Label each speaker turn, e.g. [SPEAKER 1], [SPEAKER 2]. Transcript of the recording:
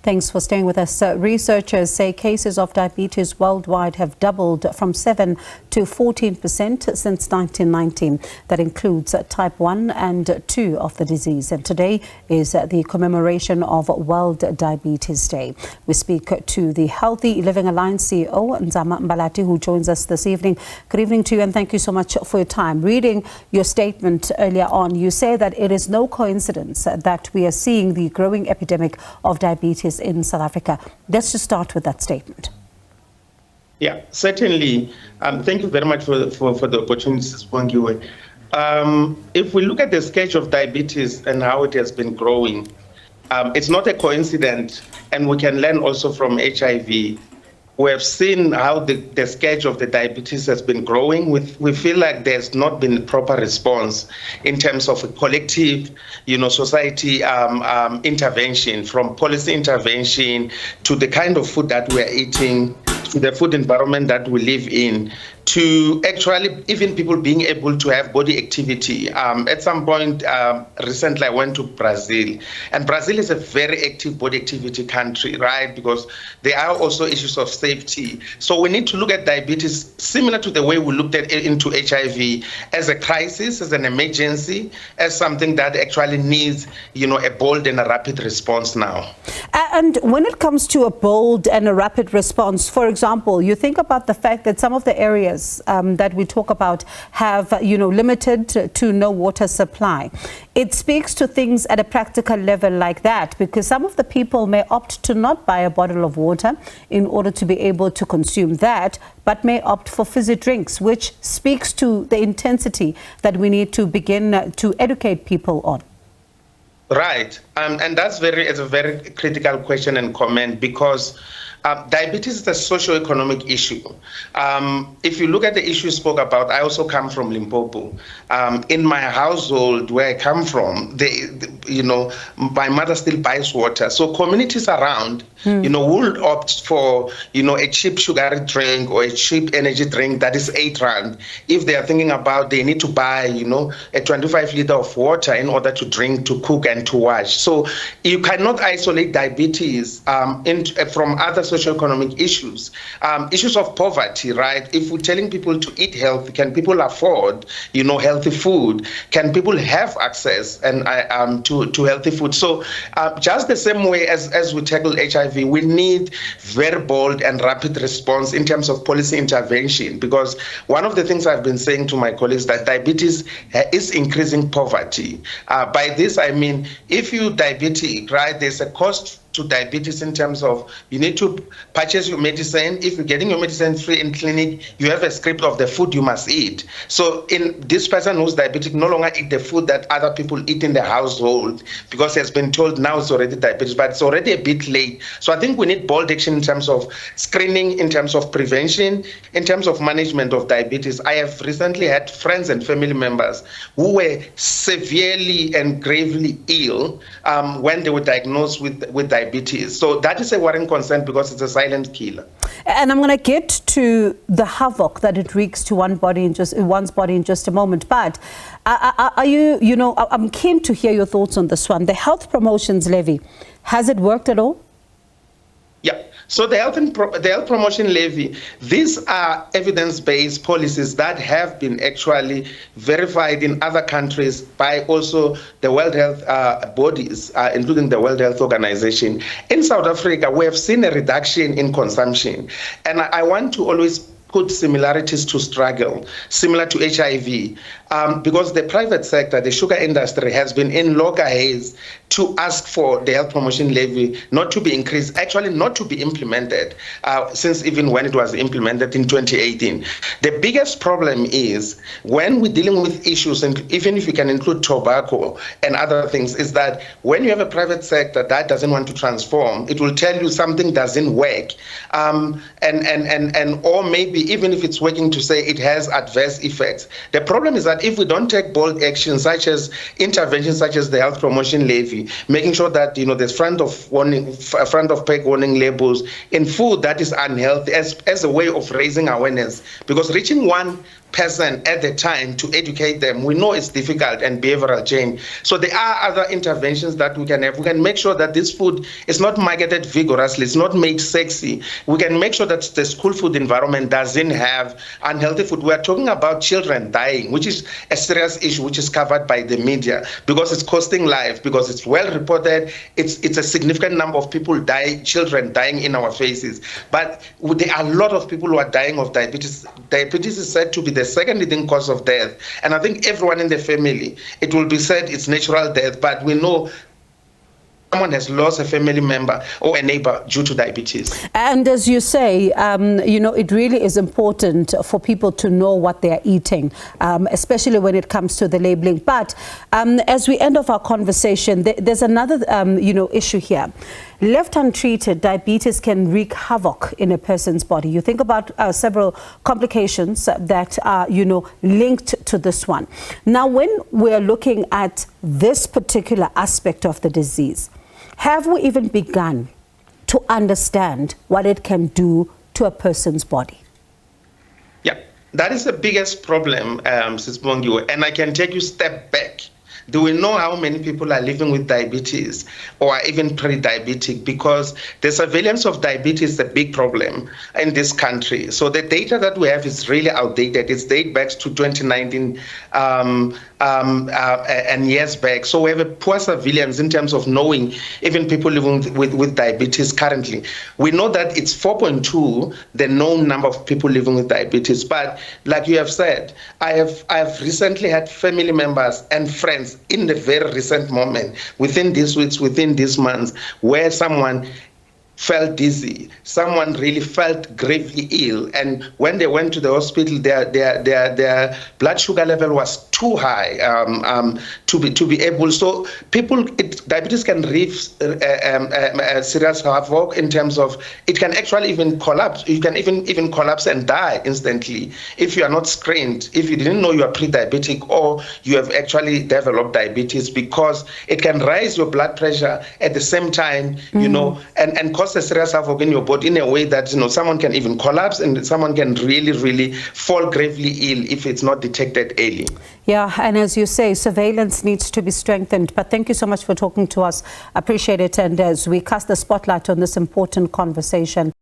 [SPEAKER 1] Thanks for staying with us. Researchers say cases of diabetes worldwide have doubled from 7 to 14% since 1990. That includes type 1 and 2 of the disease. And today is the commemoration of World Diabetes Day. We speak to the Healthy Living Alliance CEO, Nzama Mbalati, who joins us this evening. Good evening to you, and thank you so much for your time. Reading your statement earlier on, you say that it is no coincidence that we are seeing the growing epidemic of diabetes in South Africa. Let's just start with that statement.
[SPEAKER 2] Yeah, certainly. Thank you very much for the opportunity to speak you. If we look at the scourge of diabetes and how it has been growing, it's not a coincidence, and we can learn also from HIV. We have seen how the scourge of the diabetes has been growing. We feel like there's not been proper response in terms of a collective, society intervention, from policy intervention to the kind of food that we're eating, to the food environment that we live in, to actually even people being able to have body activity. At some point, recently I went to Brazil, and Brazil is a very active body activity country, right? Because there are also issues of safety. So we need to look at diabetes similar to the way we looked at it into HIV, as a crisis, as an emergency, as something that actually needs, a bold and a rapid response now.
[SPEAKER 1] And when it comes to a bold and a rapid response, for example, you think about the fact that some of the areas that we talk about have, limited to no water supply. It speaks to things at a practical level like that, because some of the people may opt to not buy a bottle of water in order to be able to consume that, but may opt for fizzy drinks, which speaks to the intensity that we need to begin to educate people on.
[SPEAKER 2] Right. And that's a very critical question and comment, because diabetes is a socio-economic issue. If you look at the issue you spoke about, I also come from Limpopo. In my household, where I come from, my mother still buys water. So communities around, will opt for, a cheap sugary drink or a cheap energy drink that is 8 rand. If they are thinking about they need to buy, a 25 liter of water in order to drink, to cook, and to wash. So you cannot isolate diabetes from other socioeconomic issues. Issues of poverty, right? If we're telling people to eat healthy, can people afford, healthy food? Can people have access to healthy food? So just the same way as we tackle HIV, we need very bold and rapid response in terms of policy intervention, because one of the things I've been saying to my colleagues that diabetes is increasing poverty. By this, I mean, if you're diabetic, right, there's a cost to diabetes in terms of you need to purchase your medicine. If you're getting your medicine free in clinic, you have a script of the food you must eat. So in this person who's diabetic no longer eat the food that other people eat in the household, because he has been told now it's already diabetes, but it's already a bit late. So I think we need bold action in terms of screening, in terms of prevention, in terms of management of diabetes. I have recently had friends and family members who were severely and gravely ill when they were diagnosed with diabetes. So that is a worrying concern, because it's a silent killer.
[SPEAKER 1] And I'm going to get to the havoc that it wreaks to one's body in just a moment. But are you, I'm keen to hear your thoughts on this one. The health promotions levy, has it worked at all?
[SPEAKER 2] Yeah. So the health promotion levy, these are evidence-based policies that have been actually verified in other countries by also the World Health bodies, including the World Health Organization. In South Africa, we have seen a reduction in consumption. And I want to always put similarities to struggle, similar to HIV, because the private sector, the sugar industry, has been in loggerheads to ask for the health promotion levy not to be increased, actually not to be implemented, since even when it was implemented in 2018. The biggest problem is when we're dealing with issues, and even if you can include tobacco and other things, is that when you have a private sector that doesn't want to transform, it will tell you something doesn't work, or maybe even if it's working, to say it has adverse effects. The problem is that if we don't take bold action, such as interventions such as the health promotion levy, making sure that there's front of pack warning labels in food that is unhealthy as a way of raising awareness, because reaching 1 person at the time to educate them. We know it's difficult and behavioral change. So there are other interventions that we can have. We can make sure that this food is not marketed vigorously, it's not made sexy. We can make sure that the school food environment doesn't have unhealthy food. We're talking about children dying, which is a serious issue, which is covered by the media because it's costing life, because it's well reported. It's a significant number of people children dying in our faces. But there are a lot of people who are dying of diabetes. Diabetes is said to be the second leading cause of death. And I think everyone in the family, it will be said it's natural death, but we know someone has lost a family member or a neighbor due to diabetes. And
[SPEAKER 1] as you say, it really is important for people to know what they are eating, especially when it comes to the labeling. But as we end off our conversation, there's another, issue here. Left untreated, diabetes can wreak havoc in a person's body. You think about several complications that are, linked to this one. Now, when we're looking at this particular aspect of the disease, have we even begun to understand what it can do to a person's body?
[SPEAKER 2] Yeah, that is the biggest problem, Ms. Bongiwe, and I can take you a step back. Do we know how many people are living with diabetes or are even pre-diabetic? Because the surveillance of diabetes is a big problem in this country. So the data that we have is really outdated. It's dated back to 2019 and years back. So we have a poor surveillance in terms of knowing even people living with diabetes currently. We know that it's 4.2, the known number of people living with diabetes. But like you have said, I have recently had family members and friends in the very recent moment, within these weeks, within these months, where someone felt dizzy, someone really felt gravely ill, and when they went to the hospital, their blood sugar level was too high to be able. So diabetes can wreak serious havoc in terms of it can actually even collapse. You can even collapse and die instantly if you are not screened, if you didn't know you are pre-diabetic or you have actually developed diabetes, because it can raise your blood pressure at the same time, and cause a serious havoc in your body in a way that someone can even collapse and someone can really fall gravely ill if it's not detected early.
[SPEAKER 1] Yeah, and as you say, surveillance needs to be strengthened. But thank you so much for talking to us. Appreciate it. And as we cast the spotlight on this important conversation.